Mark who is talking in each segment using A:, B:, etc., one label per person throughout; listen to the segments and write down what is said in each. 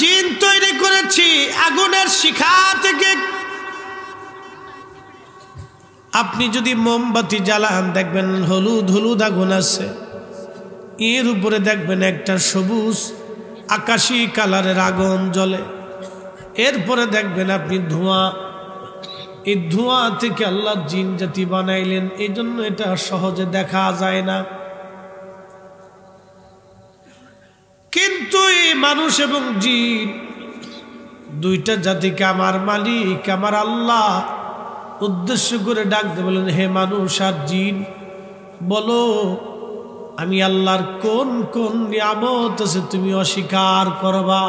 A: জিন তৈরি করেছি আগুনের শিখা থেকে। আপনি যদি মোমবাতি জ্বালান দেখবেন হলুদ হলুদ আগুন আছে, এর উপরে দেখবেন একটা সবুজ আকাশী কালারের আগুন জ্বলে, এরপরে দেখবেন আপনি ধোঁয়া। এই ধোঁয়া থেকে আল্লাহ জিন জাতি বানাইলেন, এই জন্য এটা সহজে দেখা যায় না। কিন্তু এই মানুষ এবং জিন দুইটা জাতিকে আমার মালিক আমার আল্লাহ উদ্দেশ্য করে ডাকতে বলেন, হে মানুষ আর জিন, বলো আমি আল্লাহর কোন কোন নিয়ামত আছে তুমি অস্বীকার করবা,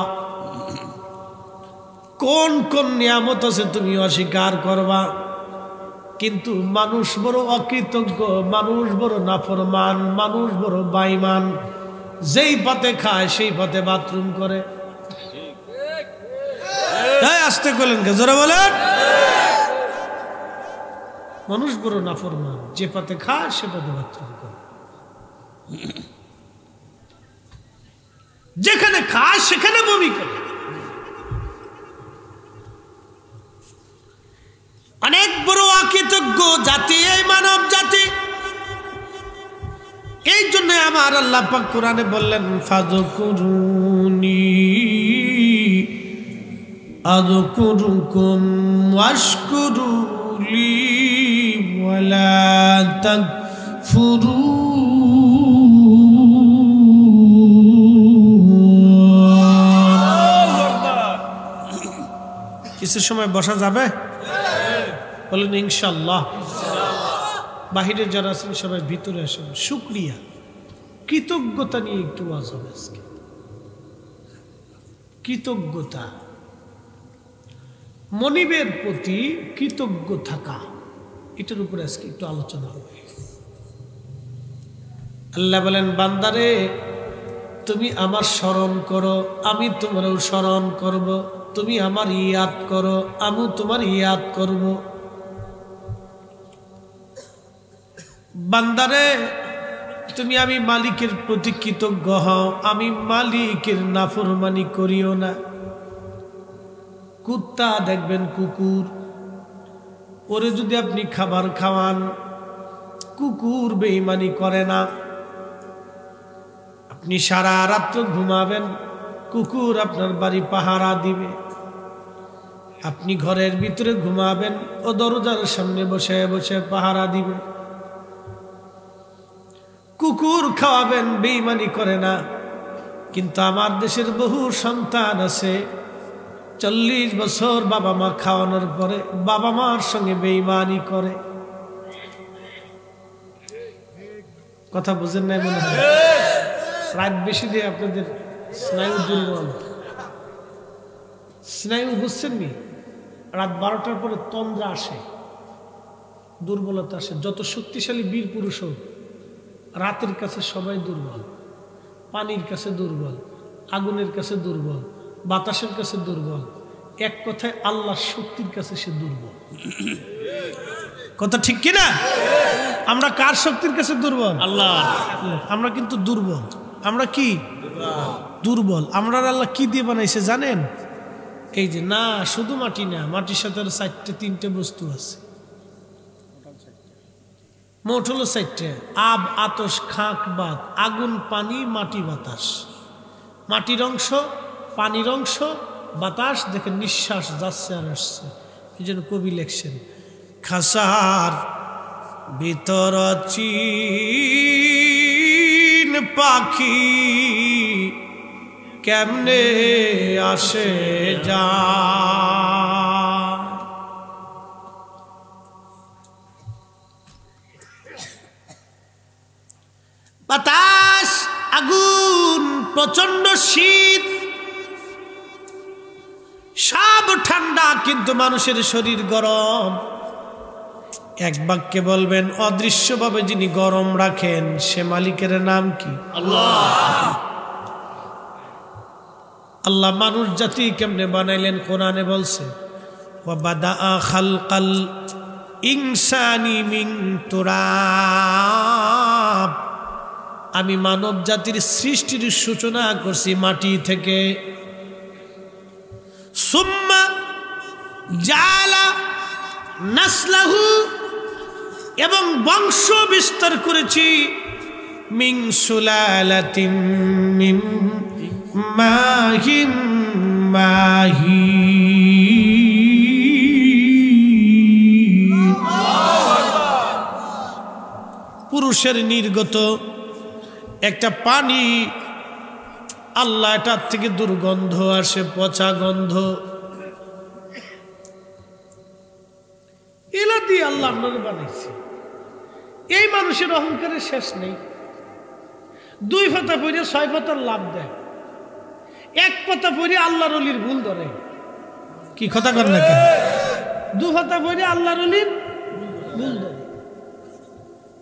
A: কোন কোন নিয়ামত আছে তুমি অস্বীকার করবা। কিন্তু মানুষ বড় অকৃতজ্ঞ, মানুষ বড় নাফরমান, মানুষ বড় বাইমান, যেই পথে খায় সেই পথে বাথরুম করে। আসতে করলেন কে, জোরে বলেন। মানুষ বড় নাফরমান, যে পথে খায় সে পথে বাথরুম করে, যেখানে খায় সেখানে বমি করে। অনেক বড় অকৃতজ্ঞ জাতি এই মানব জাতি। এই জন্য আমার আল্লাহ পাক কোরআনে বললেন, ফাযকুরুনি আযকুরুকুম ওয়াশকুরুলি ওয়ালা তাকফুরুন। কিছু সময় বসা যাবে? বলেন ইনশাআল্লাহ। বাহিরে যারা আছেন সবাই ভিতরে আসেন। শুকরিয়া কৃতজ্ঞতা নিয়ে একটু ওয়াজ হবে আজকে। কৃতজ্ঞতা, মনিবের প্রতি কৃতজ্ঞ থাকা, এটার উপরে আজকে একটু আলোচনা হবে। আল্লাহ বলেন, বান্দারে তুমি আমার স্মরণ করো, আমি তোমারও স্মরণ করব। তুমি আমার ইয়াদ করো, আমি তোমার ইয়াদ করব। বান্দারে তুমি আমি মালিকের প্রতি কৃতজ্ঞ হও, আমি মালিকের নাফরমানি করিও না। কুত্তা দেখবেন, কুকুর, ওরে যদি আপনি খাবার খাওয়ান, কুকুর বেঈমানি করে না। আপনি সারা রাত্র ঘুমাবেন, কুকুর আপনার বাড়ি পাহারা দিবে। আপনি ঘরের ভিতরে ঘুমাবেন, ও দরজার সামনে বসে বসে পাহারা দিবে। কুকুর খাওয়াবেন, বেঈমানি করে না। কিন্তু আমার দেশের বহু সন্তান আছে 40 বছর বাবা মা খাওয়ানোর পরে বাবা মার সঙ্গে বেঈমানি করে। কথা বুঝেন নাই মনে হয়? রাত বেশি দিয়ে আপনাদের স্নায়ু দুর্বল, স্নায়ু বুঝছেন নি? রাত 12টার পরে তন্দ্রা আসে, দুর্বলতা আসে। যত শক্তিশালী বীর পুরুষ হোক, রাতের কাছে সবাই দুর্বল, পানির কাছে দুর্বল, আগুনের কাছে দুর্বল, বাতাসের কাছে দুর্বল। এক কথায় আল্লাহর শক্তির কাছে সে দুর্বল। কথা ঠিক কিনা? আমরা কার শক্তির কাছে দুর্বল? আল্লাহ। আমরা কিন্তু দুর্বল। আমরা কি দুর্বল? আমরা আল্লাহ কি দিয়ে বানাইছে জানেন? এই যে না, শুধু মাটি না, মাটির সাথে 4-3টে বস্তু আছে। মোট হলো 4টে: আব, আতশ, খাক, বাত। আগুন, পানি, মাটি, বাতাস। মাটির অংশ, পানির অংশ, বাতাস। দেখেন নিঃশ্বাস যাচ্ছে আর আসছে। এই জন্য কবি লেখছেন, খাসার ভিতর চিন পাখি কেমনে আসে যা। বাতাস, আগুন, প্রচন্ড শীত, সব ঠান্ডা, কিন্তু মানুষের শরীর গরম। এক বাক্যে বলবেন, অদৃশ্যভাবে যিনি গরম রাখেন সে মালিকের নাম কি? আল্লাহ। আল্লাহ মানুষ জাতি কেমনে বানাইলেন কোরআনে বলছে, ওয়া বাদাআ খালকাল ইনসানি মিন তুরাব। আমি মানব জাতির সৃষ্টির সূচনা করছি মাটি থেকে। সুম্মা জালা নাসলাহু, এবং বংশ বিস্তার করেছি মিন সুলালাতিম মিন মাহিম মাহিন। পুরুষের নির্গত একটা পানি, আল্লাহ এটার থেকে দুর্গন্ধ আসে, পচা গন্ধ, এলা দিয়ে আল্লাহ আপনাকে বানাইছে। এই মানুষের অহংকারের শেষ নেই। 2 পাতা পড়ে 6 পাতার লাভ দেয়, 1 পাতা পড়ে আল্লাহর ওলির ভুল ধরে। কি কথা কর না, 2 পাতা পড়ে আল্লাহর ওলির ভুল ধরে,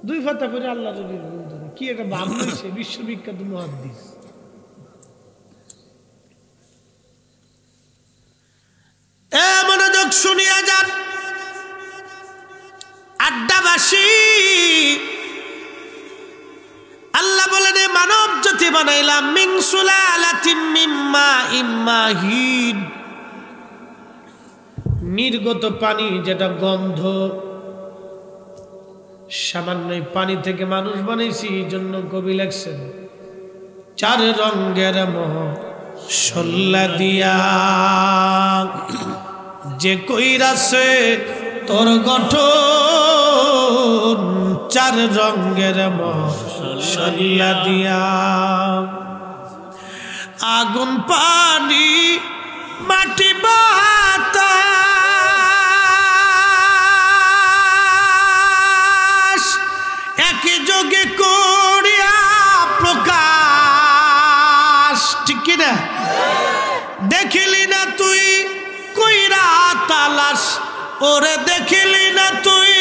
A: 2 পাতা পড়ে আল্লাহর ওলির ভুল ধরে। কি এটা ভাব হয়েছে বিশ্ববিখ্যাত মুহাদ্দিস। মনোযোগ শুনিয়া যান আড্ডাবাসী। আল্লাহ বলেন মানব জাতি বানাইলাম মিন সুলালাতিন মিন মাইম মাহিন, নির্গত পানি যেটা গন্ধ। সামান্য পানি থেকে মানুষ বানাইছি, এই জন্য কবি লেখছেন 4 রঙের মশলা দিয়া যে কইরাছে তোর গঠন, 4 রঙের মশলা দিয়া। আগুন পানি মাটি বাতাস একই যোগে করিয়া প্রকাশ। ঠিক কিনা? দেখিলি না তুই কইরা তালাশ, ওরে দেখিলি না তুই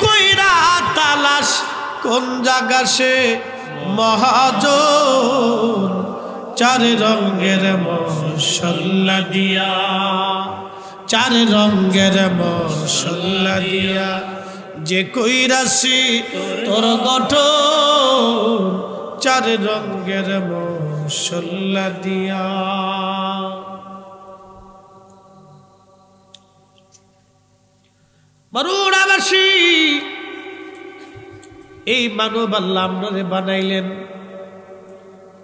A: কইরা তালাশ, কোন জায়গা সে মহাজন। 4 রঙের মশলা দিয়া, 4 রঙের মশলা দিয়া যে কইরাছি তোর গঠন, 4 রঙের মশলা দিয়া। বরুড়াবাসী, এই মানব আল্লাহ আপনারে বানাইলেন,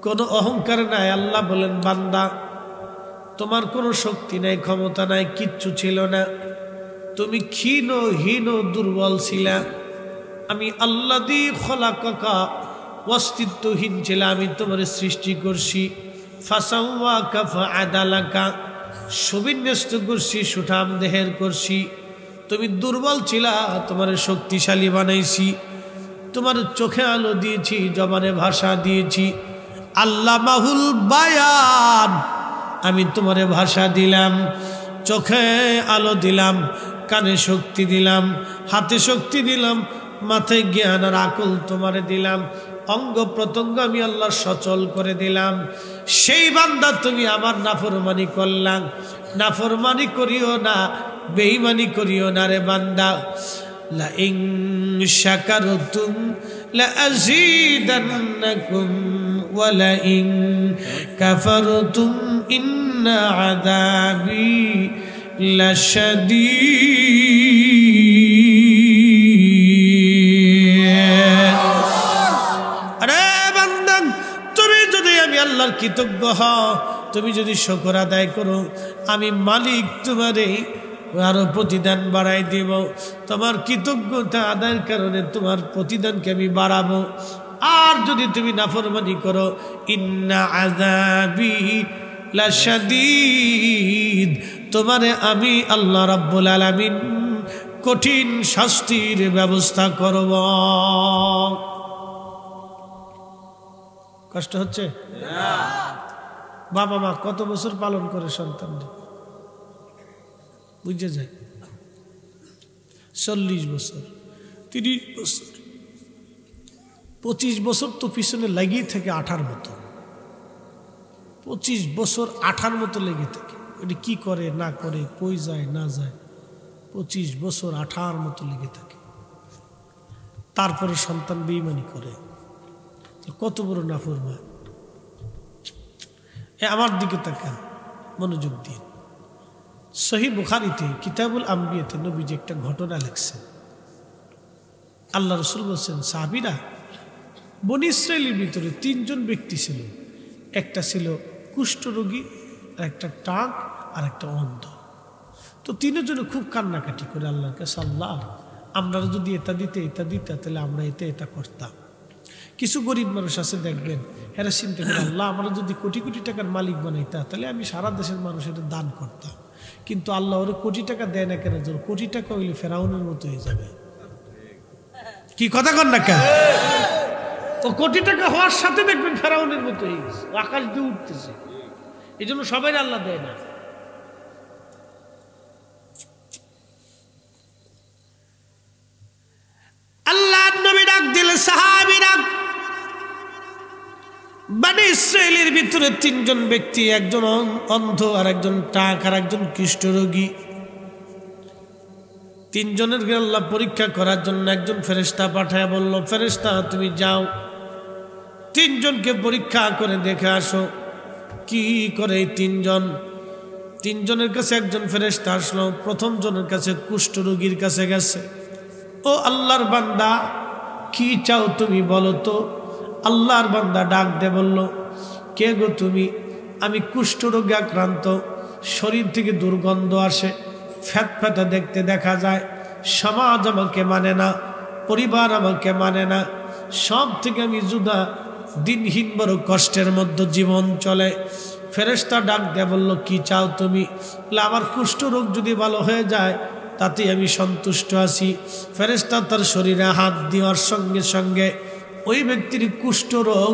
A: কোনো অহংকার নাই। আল্লাহ বলেন বান্দা তোমার কোনো শক্তি নাই, ক্ষমতা নাই, কিচ্ছু ছিল না, তুমি ক্ষীণ হীন দুর্বল ছিলা। আমি আল্লাহ দি খলাকাকা, অস্তিত্বহীন ছিল, আমি তোমার সৃষ্টি করছি। ফাসাওয়াকা ফাআদালাকা, সুবিন্যস্ত করছি, সুঠাম দেহের করছি। তুমি দুর্বল ছিলা, তোমার শক্তিশালী বানাইছি, তোমার চোখে আলো দিয়েছি, জবানে ভাষা দিয়েছি। আল্লাহ মাহুল বায়ান, আমি তোমারে ভাষা দিলাম, চোখে আলো দিলাম, কানে শক্তি দিলাম, হাতে শক্তি দিলাম, মাথায় জ্ঞান আর আকল তোমারে দিলাম, অঙ্গ প্রত্যঙ্গ আমি আল্লাহ সচল করে দিলাম। সেই বান্দা তুমি আমার নাফরমানি করলাম। নাফরমানি করিও না, বেঈমানি করিও না রে বান্দা। লা ইন শাকারতুম লা আযীদান্নাকুম ওয়া লা ইন কাফারতুম ইন্না আযাবি লাশাদীদ। আরে বান্দা, তুমি যদি আমি আল্লাহর কৃতজ্ঞ হও, তুমি যদি শুকর আদায় করো, আমি মালিক তোমারে আরো প্রতিদান বাড়াই দেব। তোমার কৃতজ্ঞতা আদায়ের কারণে তোমার প্রতিদানকে আমি বাড়াবো। আর যদি তুমি নাফরমানি করো, ইন্না আযাবি লাশাদীদ, তোমারে আমি আল্লাহ রাব্বুল আলামিন কঠিন শাস্তির ব্যবস্থা করব। কষ্ট হচ্ছে না? বাবা মা কত বছর পালন করে সন্তানদের, বুঝে যায়? 40 বছর, 30 বছর, 25 বছর তো পিছনে লাগিয়ে থাকে আঠার মতো। 25 বছর আঠার মতো লেগে থাকে। এটি কি করে না করে, কই যায় না যায়, 25 বছর আঠার মতো লেগে থাকে। তারপরে সন্তান বেঈমানি করে, কত বড় নাফরমান। আমার দিকে তাকান, মনোযোগ দিন। সহিহ বুখারীতে কিতাবুল আম্বিয়াতে নবীজি একটা ঘটনা লিখছেন। আল্লাহ রাসূল বলছেন, সাহাবীরা, বনী ইসরাইলের ভিতরে 3 জন ব্যক্তি ছিল। একটা ছিল কুষ্ঠরোগী, আর একটা টাক, আর একটা অন্ধ। তো 3 জনে খুব কান্নাকাটি করে আল্লাহর কাছে, আল্লাহ আমরা যদি এটা দিতে তাহলে আমরা এটা করতাম। কিছু গরিব মানুষ আছে দেখবেন, এরা চিন্তা করে, আল্লাহ আমরা যদি কোটি কোটি টাকার মালিক বানাইতা তাহলে আমি সারা দেশের মানুষের দান করতাম। কিন্তু আল্লাহ ওরা কোটি টাকা দেয় না কেন? কোটি টাকা হইলে ফেরাউনের মতো হয়ে যাবে। কি কথা কন না কেন? ও কোটি টাকা হওয়ার সাথে দেখবেন ফেরাউনের মতো হয়ে গেছে, আকাশ দিয়ে উঠতেছে। এই জন্য সবাই আল্লাহ দেয় না। আল্লাহ নবী ডাক দিলে সাহাবীরা, বনী ইসরাইলের ভিতরে 3 জন ব্যক্তি, একজন অন্ধ, আর একজন টাক, আর একজন কুষ্ঠরোগী। 3 জনের আল্লাহ পরীক্ষা করার জন্য একজন ফেরেশতা পাঠায় বলল, ফেরেশতা তুমি যাও 3 জনকে পরীক্ষা করে দেখে আসো কি করে। 3 জনের কাছে একজন ফেরেশতা আসলো। প্রথম জনের কাছে কুষ্ঠরোগীর কাছে গেছে। ও আল্লাহর বান্দা, কি চাও তুমি বলো তো? আল্লাহর বান্দা ডাক দে বলল, কে গো তুমি? আমি কুষ্ঠরোগে আক্রান্ত, শরীর থেকে দুর্গন্ধ আসে, ফ্যাটফ্যাটা দেখতে দেখা যায়, সমাজ আমাকে মানে না, পরিবার আমাকে মানে না, সব থেকে আমি জুদা, দিনহীন বড় কষ্টের মধ্যে জীবন চলে। ফেরেশতা ডাক দে বলল, কি চাও তুমি? আমার কুষ্ঠরোগ যদি ভালো হয়ে যায় তাতে আমি সন্তুষ্ট আছি। ফেরেশতা তার শরীরে হাত দেওয়ার সঙ্গে সঙ্গে ওই ব্যক্তির কুষ্ঠরোগ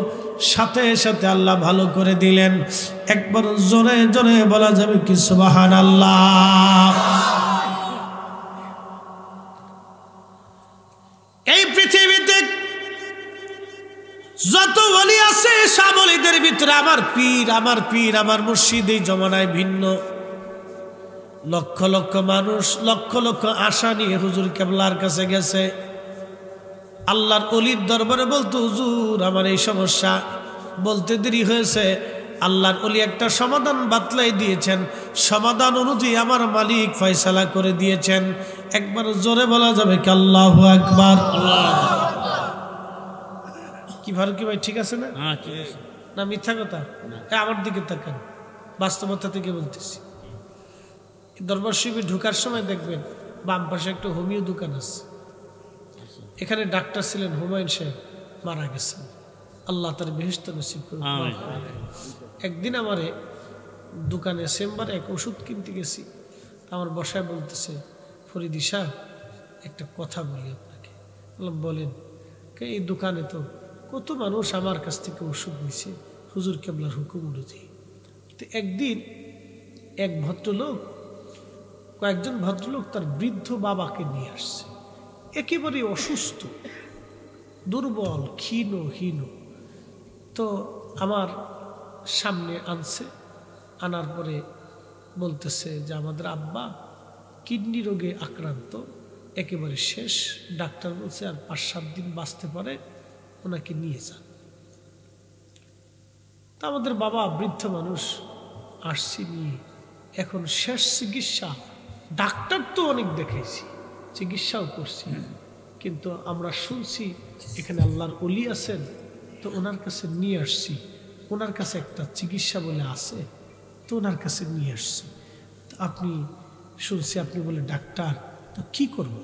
A: সাথে সাথে আল্লাহ ভালো করে দিলেন। একবার জোরে জোরে বলা যাবে কি সুবহানাল্লাহ। এই পৃথিবীতে যত ওলি আছে সব ওলিদের ভিতরে আমার পীর আমার মুর্শিদ এই জমানায় ভিন্ন। লক্ষ লক্ষ মানুষ লক্ষ লক্ষ আশা নিয়ে হুজুর কেবলার কাছে গেছে, আল্লাহর ওলির দরবারে বলতো, হুজুর আমার এই সমস্যা, বলতে দেরি হয়েছে। আল্লাহর ওলি একটা সমাধান বাতলাই দিয়েছেন, সমাধান অনুযায়ী আমার মালিক ফয়সালা করে দিয়েছেন। একবার জোরে বলা যাবে কি আল্লাহু আকবার। কি ফারুকি ভাই ঠিক আছে না? না মিথ্যা কথা? আমার দিকে তাকান, বাস্তবতা থেকে বলতেছি। দরবার শরীফে ঢোকার সময় দেখবেন বাম পাশে একটা হোমিও দোকান আছে। এখানে ডাক্তার ছিলেন হুমায়ুন সাহেব, মারা গেছেন, আল্লাহ তার বেহেশত নসিব করুন। একদিন আমারে দোকানে চেম্বারে এক ওষুধ কিনতে গেছি, আমার বসায় বলতেছে, ফরিদি সাহেব একটা কথা বলি আপনাকে। বললাম বলেন। এই দোকানে তো কত মানুষ আমার কাছ থেকে ওষুধ নিছে হুজুর কেবলার হুকুম অনুযায়ী। তো একদিন কয়েকজন ভদ্রলোক তার বৃদ্ধ বাবাকে নিয়ে আসছে, একেবারে অসুস্থ, দুর্বল, ক্ষীণ। তো আমার সামনে আনছে, আনার পরে বলতেছে যে আমাদের আব্বা কিডনি রোগে আক্রান্ত, একেবারে শেষ, ডাক্তার বলছে আর 5-7 দিন বাঁচতে পারে, ওনাকে নিয়ে যান। তা আমাদের বাবা বৃদ্ধ মানুষ, আসছি নিয়ে, এখন শেষ চিকিৎসা, ডাক্তার তো অনেক দেখাইছি, চিকিৎসাও করছি, কিন্তু আমরা শুনছি এখানে আল্লাহর ওলি আছেন, তো ওনার কাছে নিয়ে আসছি, ওনার কাছে একটা চিকিৎসা বলে আছে, তো ওনার কাছে নিয়ে আসছি। আপনি শুনছি আপনি বলে ডাক্তার, তো কি করব?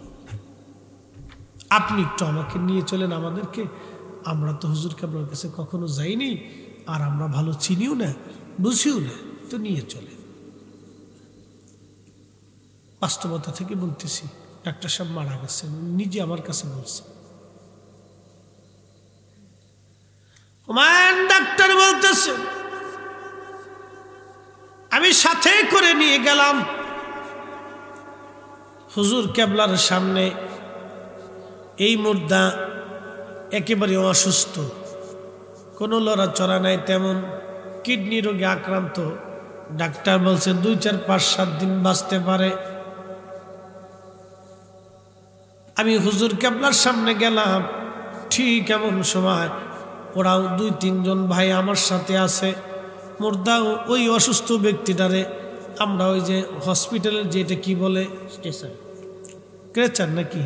A: আপনি একটু আমাকে নিয়ে চলেন আমাদেরকে, আমরা তো হুজুর কেবলার কাছে কখনো যাইনি, আর আমরা ভালো চিনিও না, বুঝিও না, তো নিয়ে চলে। বাস্তবতা থেকে বলতেছি, ডাক্তার সাহেব মারা গেছেন, নিজে আমার কাছে বলছে। ডাক্তার বলতেছে, আমি সাথে করে নিয়ে গেলাম হুজুর কেবলার সামনে। এই মুর্দা একেবারে অসুস্থ, কোনো লড়াচড়া নাই তেমন, কিডনি রোগে আক্রান্ত, ডাক্তার বলছে 2, 4, 5, 7 দিন বাঁচতে পারে। আমি হুজুর কেবলার সামনে গেলাম, ঠিক এমন সময় ওরাও 2-3 জন ভাই আমার সাথে আছে। মুর্দা ওই অসুস্থ ব্যক্তিটারে আমরা ওই যে হসপিটালের যেটা কি বলে ক্রেচার নাকি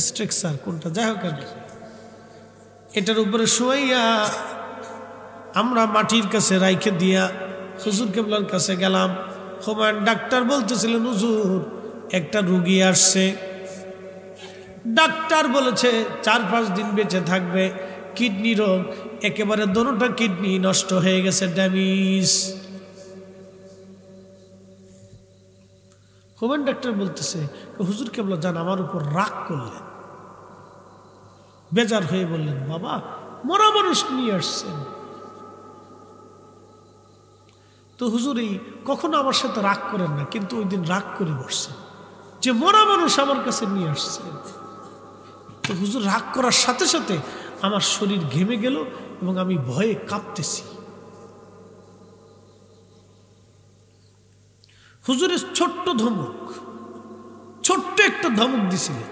A: স্ট্রেকচার কোনটা যাই হোক আর এটার উপরে শুয়াইয়া আমরা মাটির কাছে রাইখে দিয়া হুজুর কেবলার কাছে গেলাম। হুমায়ুন ডাক্তার বলতেছিলেন হুজুর একটা রুগী আসছে, ডাক্তার বলেছে 4-5 দিন বেঁচে থাকবে, কিডনি রোগ, একেবারে দোনোটা কিডনি নষ্ট হয়ে গেছে, ড্যামেজ। হুমায়ুন ডাক্তার বলতেছে হুজুর কেবলা জান আমার উপর রাগ করলেন, বেজার হয়ে বললেন বাবা মরা মানুষ নিয়ে আসছেন। তো হুজুর এই কখনো আমার সাথে রাগ করেন না, কিন্তু ওই দিন রাগ করে বসছেন যে মরা মানুষ আমার কাছে নিয়ে আসছেন। তো হুজুর রাগ করার সাথে সাথে আমার শরীর ঘেমে গেল এবং আমি ভয়ে কাঁপতেছি। হুজুরের ছোট্ট ধমক, ছোট্ট একটা ধমক দিছিলেন,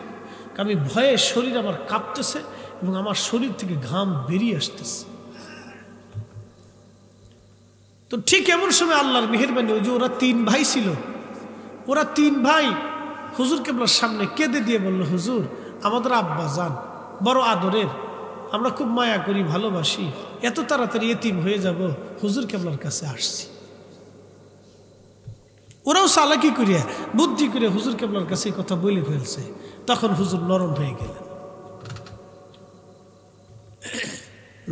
A: আমি ভয়ে শরীর আমার কাঁপতেছে এবং আমার শরীর থেকে ঘাম বেরিয়ে আসতেছে। তো ঠিক এমন সময় আল্লাহর মেহেরবানি, ওই যে ওরা 3 ভাই ছিল, ওরা 3 ভাই হুজুর কেবলার সামনে কেঁদে দিয়ে বলল হুজুর আমাদের আব্বা জান বড় আদরের, আমরা খুব মায়া করি ভালোবাসি, এত তাড়াতাড়ি এতিম হয়ে যাব, হুজুর কেবলার কাছে আসছি। ওরাও চালাকি করিয়া বুদ্ধি করে হুজুর কেবলার কাছে কথা বলে ফেলছে। তখন হুজুর নরম হয়ে গেলেন,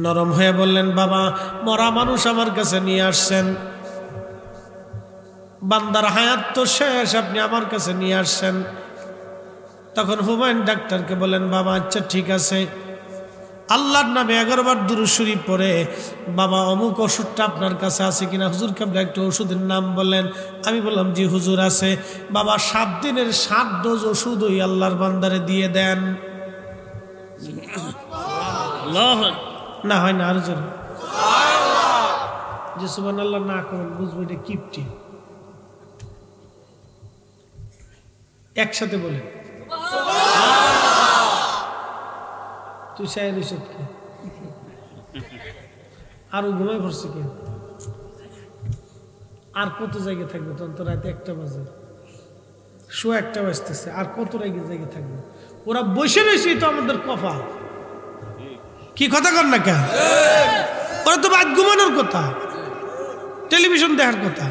A: নরম হয়ে বললেন বাবা মরা মানুষ আমার কাছে নিয়ে আসছেন, বান্দার হায়াত তো শেষ, আপনি আমার কাছে নিয়ে আসছেন। তখন হুমায়ুন ডাক্তারকে বলেন বাবা আচ্ছা ঠিক আছে, আল্লাহর নামে 11 বার দুরূদ শরীফ পড়ে বাবা অমুক ওষুধটা আপনার কাছে আছে কিনা, হুজুর কেবলা একটা ওষুধের নাম বললেন। আমি বললাম জি হুজুর আছে। বাবা 7 দিনের 7 ডোজ ওষুধ ওই আল্লাহর বান্দারে দিয়ে দেন। না হয় না আর জোর যে সুবহানাল্লাহ না করেন বুঝবো এটা কিপটি। একসাথে বলে তুই সাহেব কে আরো ঘুমাই পড়ছে কেন, আর কত জায়গায় থাকবে, তখন তো রাতে 1টা বাজে, 1:15 বাজতেছে, আর কত জায়গায় থাকবে। ওরা বসে রয়েছে তো আমাদের কপাল, কি কথা কর না কেন, ওরা তো বাদ ঘুমানোর কথা, টেলিভিশন দেখার কথা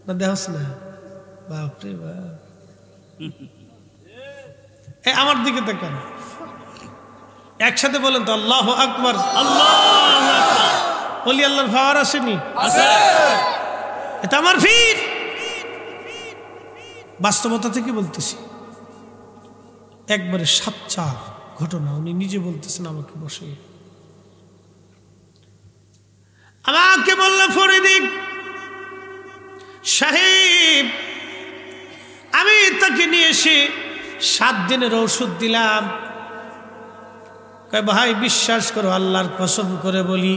A: না, দেখাস না বাপরে বাপ। আমার দিকে দেখেন, একসাথে বলেন তো আল্লাহু আকবার। বলি আল্লাহর পাওয়ার আসেনি, এটা আমার ফির বাস্তবতা থেকে বলতেছি, একবারে সাচ্চা ঘটনা। উনি নিজে বলতেছেন আমাকে বসে, আমাকে বললেন ফরিদি সাহেব আমি তাকে নিয়ে এসে 7 দিনের ঔষধ দিলাম। ভাই বিশ্বাস করো আল্লাহর কসম করে বলি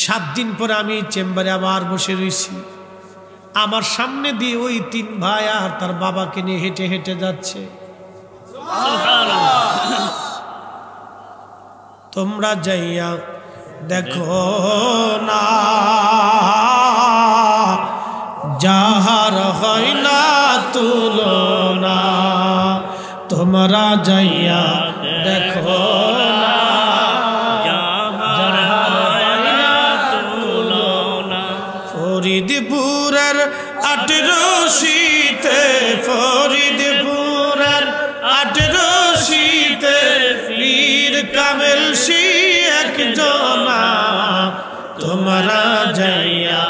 A: 7 দিন পরে আমি চেম্বারে আবার বসে রয়েছি, আমার সামনে দিয়ে ওই 3 ভাই আর তার বাবাকে নিয়ে হেঁটে হেঁটে যাচ্ছে। তোমরা যাইয়া দেখো না যাহার হয় না তুলনা, তোমরা যাইয়া দেখো না যাহার হয় না তুলনা। ফরিদপুরের 18 ফরিদপুরের 18 পীর কামেল সি একজনা, তোমরা যাইয়া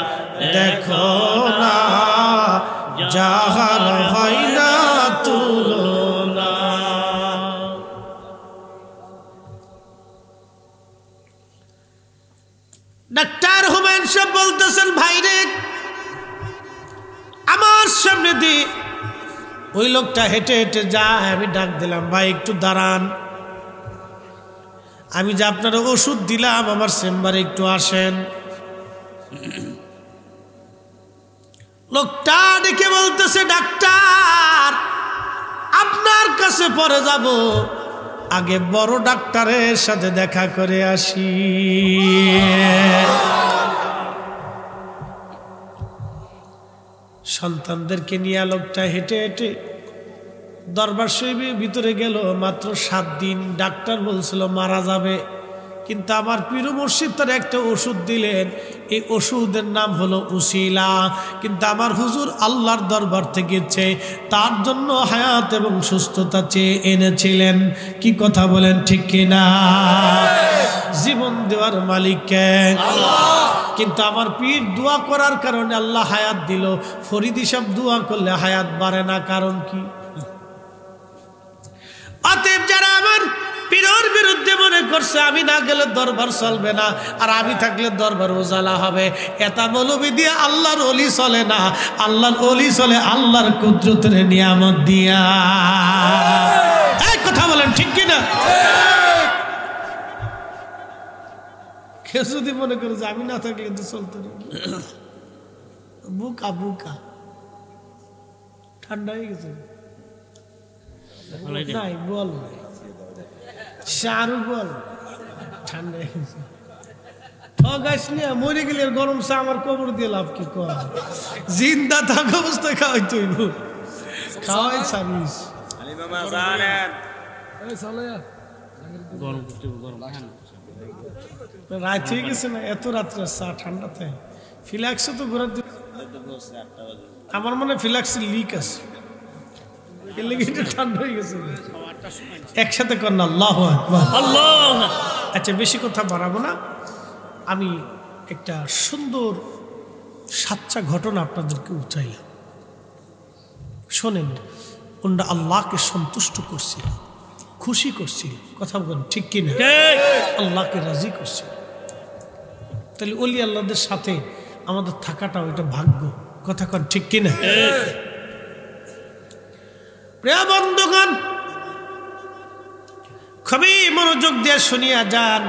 A: দেখো না যাহার হয় না তুলনা। ডাক্তার হুমায়ুন সাহেব বলতেছেন ভাইরে আমার সামনে দিয়ে ওই লোকটা হেঁটে হেঁটে যায়, আমি ডাক দিলাম ভাই একটু দাঁড়ান, আমি যে আপনারা ওষুধ দিলাম আমার চেম্বারে একটু আসেন। লোকটা ডেকে বলতেছে ডাক্তার আপনার কাছে পরে যাব, আগে বড় ডাক্তারের সাথে দেখা করে আসি। সন্তানদেরকে নিয়ে লোকটা হেঁটে হেঁটে দরবার শরীফের ভিতরে গেল। মাত্র 7 দিন, ডাক্তার বলছিল মারা যাবে, কিন্তু আমার পীর মুর্শিদ তার একটা ওষুধ দিলেন। এই ওষুধের নাম হলো উসিলা। কিন্তু আমার হুজুর আল্লাহর দরবার থেকে চেয়ে তার জন্য হায়াত এবং সুস্থতা চেয়ে এনেছিলেন। কি কথা বলেন ঠিক কিনা? জীবন দেওয়ার মালিক কে? আল্লাহ। কিন্তু আমার পীর দোয়া করার কারণে আল্লাহ হায়াত দিল। ফরিদি সাহেব দোয়া করলে হায়াত বাড়ে না, কারণ কি? অতএব যারা আমার পীরের বিরুদ্ধে মনে করছে আমি না গেলে দরবার চলবে না, আর আমি থাকলে দরবার উজালা হবে, এটা মৌলবি দিয়ে আল্লাহর ওলি চলে না। আল্লাহর ওলি চলে আল্লাহর কুদরতের নিয়ামত দিয়া। এক কথা বলেন ঠিক কিনা? কেউ যদি মনে করে যে আমি না থাকলে কিন্তু চলতে না, বুকা বুকা ঠান্ডা হয়ে গেছে। নাই বল নাই, শাহরুখ বল ঠান্ডা হয়ে গেছে। ঠগাইস নিয়ে মরে গেলে গরম চা আমার কবর দিয়ে লাভ কি? কর জিন্দা থাক অবস্থায় খাওয়াই তুই খাওয়াই ছাড়িস। রাত হয়ে গেছে না, এত রাত্রে চা ঠান্ডাতে ফিলাক্সে তো ঘোরার। আমার মনে ফিলাক্সের লিক আছে, ঠান্ডা হয়ে গেছে। একসাথে কর না আল্লাহু আকবার। আচ্ছা বেশি কথা বাড়াবো না, আমি একটা সুন্দর সাচ্চা ঘটনা আপনাদেরকে উঠাইলাম, শোনেন। ওনারা আল্লাহকে সন্তুষ্ট করছিল, খুশি করছিল। কথা বলেন ঠিক কিনা? আল্লাহকে রাজি করছিল। তাহলে ওলি আল্লাহদের সাথে আমাদের থাকাটা ওইটা ভাগ্য। কথা কন ঠিক কিনা? প্রিয় বন্ধুগণ, খুবই মনোযোগ দিয়ে শুনিয়া যান।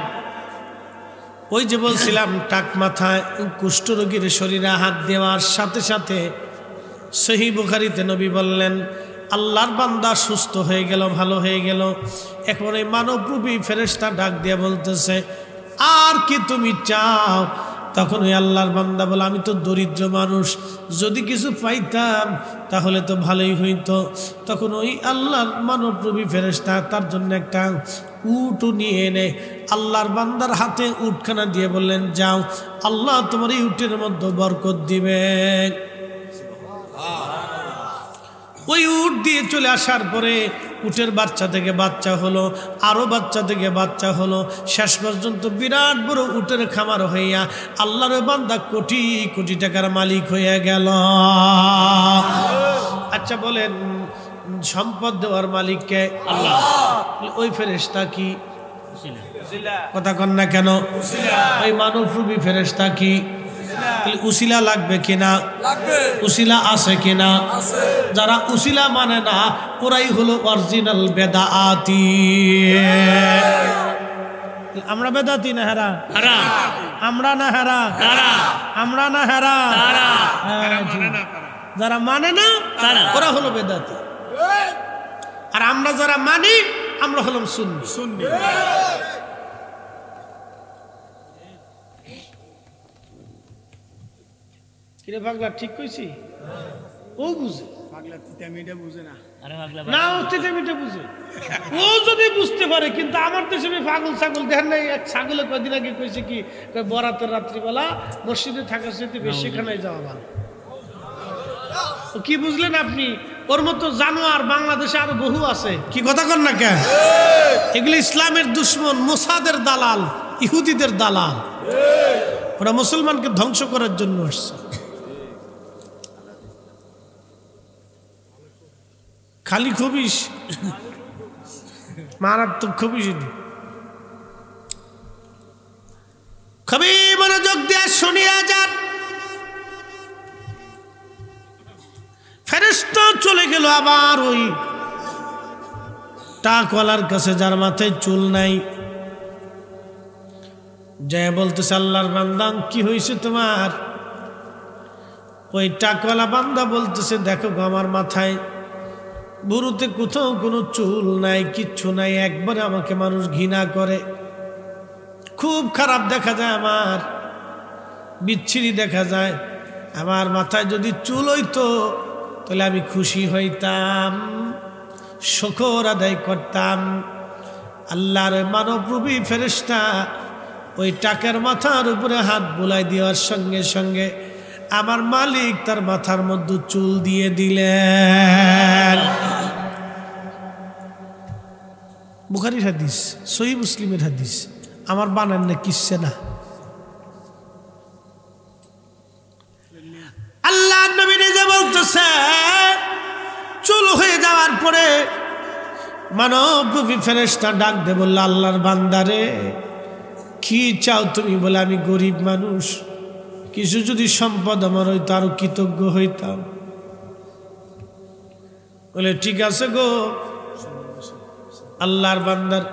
A: ওই যে বলছিলাম টাক মাথায় কুষ্ঠরোগীর শরীরে হাত দেওয়ার সাথে সাথে সহিহ বুখারীতে নবী বললেন আল্লাহর বান্দা সুস্থ হয়ে গেল, ভালো হয়ে গেল। এখন এই মানবরূপী ফেরেশতা ডাক দিয়ে বলতেছে আর কি তুমি চাও? তখন ওই আল্লাহর বান্দা বলে আমি তো দরিদ্র মানুষ, যদি কিছু পাইতাম তাহলে তো ভালোই হইতো। তখন ওই আল্লাহর মানবরূপী ফেরেশতা তার জন্য একটা উট নিয়ে এনে আল্লাহর বান্দার হাতে উটখানা দিয়ে বললেন যাও, আল্লাহ তোমার এই উটের মধ্যে বরকত দিবেন। ওই উট দিয়ে চলে আসার পরে উটের বাচ্চা থেকে বাচ্চা হলো, আরো বাচ্চা থেকে বাচ্চা হলো, শেষ পর্যন্ত বিরাট বড় উটের খামার হইয়া আল্লাহর বান্দা কোটি কোটি টাকার মালিক হইয়া গেল। আচ্ছা বলেন সম্পদ দেওয়ার মালিক কে? আল্লাহ। ওই ফেরেশতা কি? কথা কন না কেন? ওই মানবরূপী ফেরেশতা কি? উসিলা লাগবে কিনা? উসিলা আছে কিনা? যারা উসিলা মানে না ওরাই হলো অরিজিনাল বেদাতি। আমরা বেদাতি না হেরা? আমরা না হেরা? আমরা না হেরা? যারা মানে না ওরা হলো বেদাতি, আর আমরা যারা মানি আমরা হলাম সুন্নি। কিরে পাগলা ঠিক কইছি? ও বুঝে পাগলা তিতামিটা বুঝে না। না ও তিতামিটা বুঝে, ও যদি বুঝতে পারে। কিন্তু আমার দেশে পাগল ছাগল দেখেন নাই? এক ছাগলে কদিন আগে কইছে কি বরাতের রাত্রিবেলা মসজিদে থাকার সাথে বেশি খানায় যাওয়া ভালো। কি বুঝলেন আপনি? ওর মতো জানোয়ার বাংলাদেশে আরো বহু আছে। কি কথা কন না কেন? এগুলো ইসলামের দুশ্মন, মোসাদের দালাল, ইহুদিদের দালাল। ওরা মুসলমানকে ধ্বংস করার জন্য আসছে। খালি খবিস, মারাত্মক খবিস। খুবই মনোযোগ দিয়ে শুনিয়া যান। ফেরেশতা চলে গেল আবার ওই টাকওয়ালার কাছে যার মাথায় চুল নাই। যায় বলতেছে আল্লাহর বান্দা কি হয়েছে তোমার? ওই টাকওয়ালা বান্দা বলতেছে দেখো গো আমার মাথায় বুড়োতে কোথাও কোনো চুল নাই, কিচ্ছু নাই, একবারে আমাকে মানুষ ঘৃণা করে, খুব খারাপ দেখা যায়, আমার বিচ্ছিরি দেখা যায়। আমার মাথায় যদি চুল হইতো তাহলে আমি খুশি হইতাম, শুকর আদায় করতাম। আল্লাহর মানবরূপী ফেরেশতা ওই টাকের মাথার উপরে হাত বুলাই দেওয়ার সঙ্গে সঙ্গে আমার মালিক তার মাথার মধ্যে চুল দিয়ে দিলেন। বুখারীর হাদিস, সহিহ মুসলিমের হাদিস, আমার বানান না কিসছে না। আল্লাহ নবী নিজে বলতেছে, চুল হয়ে যাওয়ার পরে মানবরূপী ফেরেশতা ডাক দে বলল, আল্লাহর বান্দারে কি চাও তুমি? বলে আমি গরিব মানুষ, কিছু যদি সম্পদ আমার হইতো আরো কৃতজ্ঞ হইতাম। বলে ঠিক আছে গো। আল্লাহর বান্দার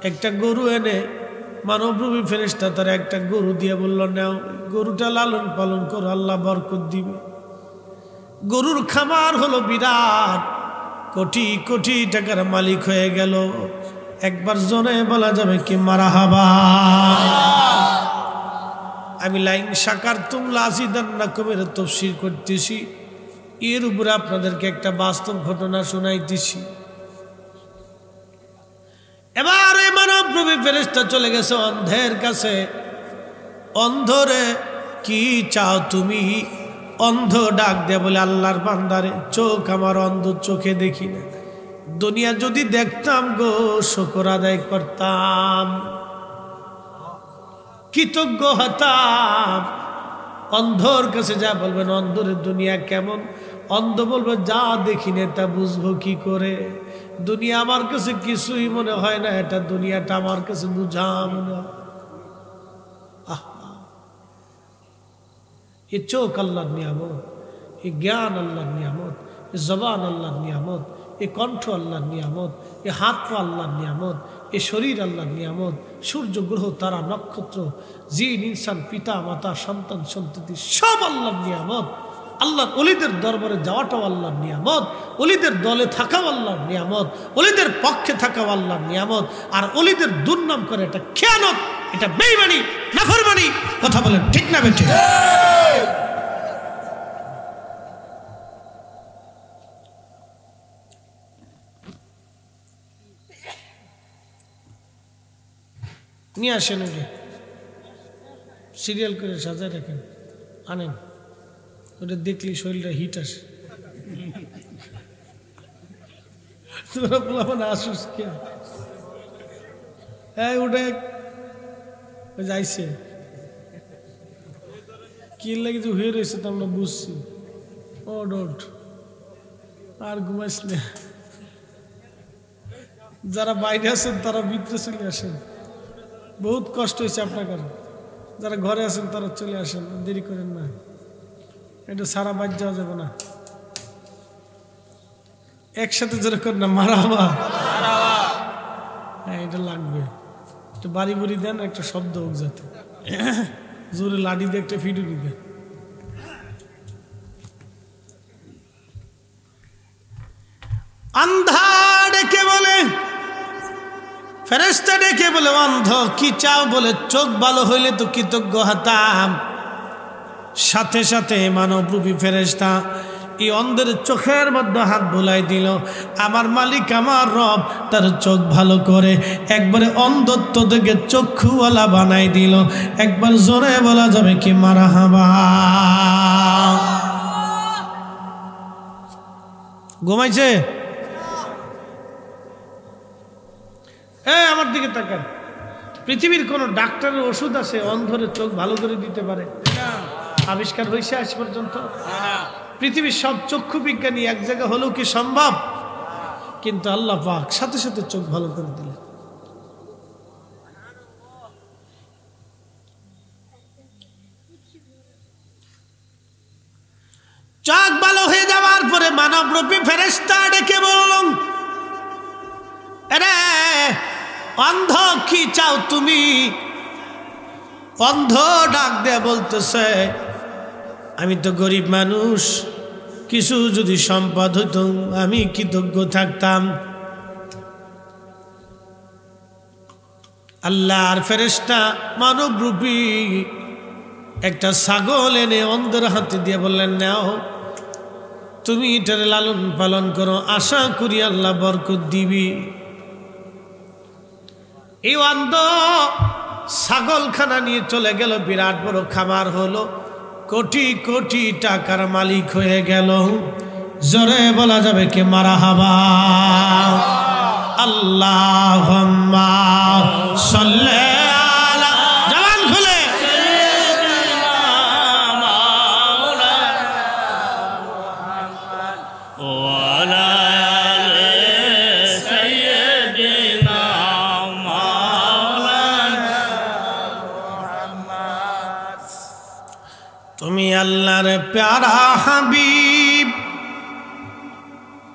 A: একটা গরু এনে মানবরূপী ফেরেশতা তার একটা গরু দিয়ে বলল, নাও গরুটা লালন পালন করো, আল্লাহ বরকত দিবে। গরুর খামার হলো বিরাট, কোটি কোটি টাকার মালিক হয়ে গেল। একবার জোরে বলা যাবে কি মারহাবা। আমি লাইন শাকারতুম লাযিদান্নাকুমের তাফসীর করতেছি, এর উপরে আপনাদেরকে একটা বাস্তব ঘটনা শোনাইতেছি। এবার এই মানবরূপী ফেরেশতা চলে গেছে অন্ধের কাছে। অন্ধরে কি চাও তুমি? অন্ধ ডাক দেয়া বলে, আল্লাহর বান্দারে চোখ আমার অন্ধ, চোখে দেখি না। দুনিয়া যদি দেখতাম গো শুকর আদায় করতাম, কৃতজ্ঞ হতাম। অন্ধর কাছে যা বলবেন, অন্ধরের দুনিয়া কেমন? অন্ধ বলবে, যা দেখি না তা বুঝবো কি করে? দুনিয়া আমার কাছে কিছুই মনে হয় না, এটা দুনিয়াটা আমার কাছে বুঝা মনে হয়। এ চোখ আল্লাহর নিয়ামত, এ জ্ঞান আল্লাহর নিয়ামত, এ জবান আল্লাহর নিয়ামত, এ কণ্ঠ আল্লাহর নিয়ামত, এ হাত পা আল্লাহর নিয়ামত, এ শরীর আল্লাহর নিয়ামত, সূর্য গ্রহ তারা নক্ষত্র, জিন ইনসান, পিতা মাতা সন্তান সন্ততি সব আল্লাহর নিয়ামত। আল্লাহর ওলিদের দরবারে যাওয়াটাও আল্লাহর নিয়ামত, ওলিদের দলে থাকাও আল্লাহর নিয়ামত, ওলিদের পক্ষে থাকাও আল্লাহর নিয়ামত। আর ওলিদের দুর্নাম করে এটা খেয়ানত, এটা বেঈমানি, নাফরমানি। কথা বলেন ঠিক না বেঠিক? নিয়ে আসেন, ওটা সিরিয়াল করে সাজায় রাখেন, আনেন। ওটা দেখলি শরীরটা হিট আসে। তোরা বলবো না আসুস কে? হ্যাঁ ওটা যাইছে কি লাগে যে হয়ে রয়েছে তো আমরা বুঝছি। ও ডোট আর ঘুমাইস না। যারা বাইরে আছেন তারা ভিতরে চলে আসেন, বহুত কষ্ট হয়েছে আপনার কারণ। যারা ঘরে আছেন তারা চলে আসেন, দেরি করেন না। এটা সারা বাইর যাওয়া যাবে না, একসাথে যেরকম না মারাবা। হ্যাঁ এটা লাগবে, একটা বাড়ি বুড়ি দেন, একটা শব্দ হোক যাতে, জোরে লাঠি দিয়ে একটা ফিডুরি দেন। আন্ধা ডেকে বলে, ফেরেশতা ডেকে বলে, অন্ধ কি চাও? বলে চোখ ভালো হইলে তো কৃতজ্ঞ হতাম। সাথে সাথে মানবরূপী ফেরেশতা এই অন্ধের চোখের মধ্যে হাত বুলাই দিল। আমার মালিক আমার রব তার চোখ ভালো করে একবারে অন্ধত্ব থেকে চক্ষুওয়ালা বানাই দিল। একবার জোরে বলা যাবে কি মারহাবা। ঘুমাইছে? আমার দিকে তাকান। পৃথিবীর কোন ডাক্তারের ওষুধ আছে অন্ধের চোখ ভালো করে দিতে পারে? আবিষ্কার হয়েছে আজ পর্যন্ত? পৃথিবীর সব চক্ষু বিজ্ঞানী এক জায়গা হলেও কি সম্ভব? কিন্তু আল্লাহ পাক সাথে সাথে চোখ ভালো করে দিলেন। চোখ ভালো হয়ে যাওয়ার পরে মানবরূপী ফেরেশতা ডেকে বললেন, আরে অন্ধ কি চাও তুমি? অন্ধ ডাক দিয়ে বলতেছে, আমি তো গরিব মানুষ, কিছু যদি সম্পদ হতো আমি কৃতজ্ঞ থাকতাম। আল্লাহর ফেরেশতা মানবরূপী একটা ছাগল এনে অন্ধের হাতে দিয়ে বললেন, নাও তুমি এটার লালন পালন করো, আশা করি আল্লাহ বরকত দিবি। এই অন্ধ ছাগলখানা নিয়ে চলে গেল, বিরাট বড় খামার হলো, কোটি কোটি টাকার মালিক হয়ে গেল। জোরে বলা যাবে কে মারহাবা? আল্লাহুম্মা সাল্লি আলা, জবান খুলে তুমি আল্লাহর প্যারা হাবিব,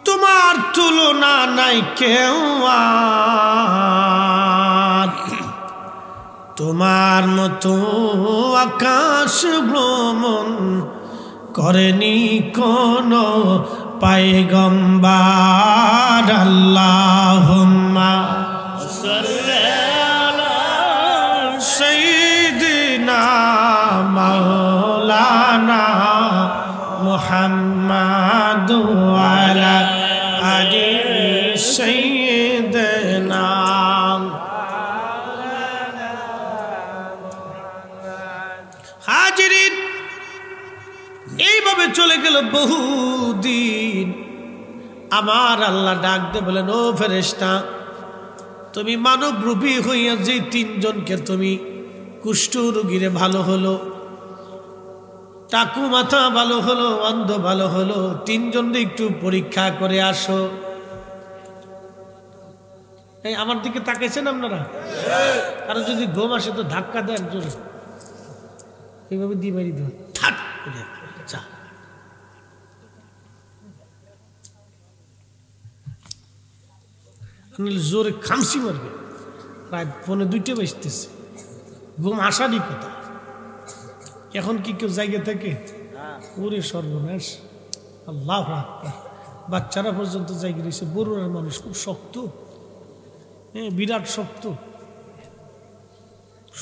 A: তোমার তুলনা নাই কেউ আর, তোমার মতো আকাশ ভ্রমণ করেনি কোনো পয়গম্বর। আল্লাহুম্মা সাল্লি আলা সাইয়্যিদিনা মাওলানা মুহাম্মাদ ওয়া আলা আলি সাইয়্যিদিনা। হাজিরিন, এইভাবে চলে গেল বহুদিন। আমার আল্লাহ ডাক দে বলেন, ও ফেরেশতা, তুমি মানব রূপী হইয়া যে তিনজনকে তুমি কুষ্ঠ রোগীরে ভালো হলো, টাকু মাথা ভালো হলো, অন্ধ ভালো হলো, তিনজনকে একটু পরীক্ষা করে আসো। এই আমার দিকে তাকাইছেন আপনারা? আর যদি ঘুম আসে তো ধাক্কা দেন জোরে, এইভাবে দিয়ে বাড়ি দেবেন, থাক করে চা। জোরে খামসি মারবে, প্রায় 1:45 বাজতেছে, ঘুম আসারই কথা। এখন কি কেউ জায়গা থাকে? ওরে সর্বনাশ, আল্লাহু আকবার। বাচ্চারা পর্যন্ত জায়গা রয়েছে, বড়রা মানুষ খুব শক্ত, হ্যাঁ বিরাট শক্ত,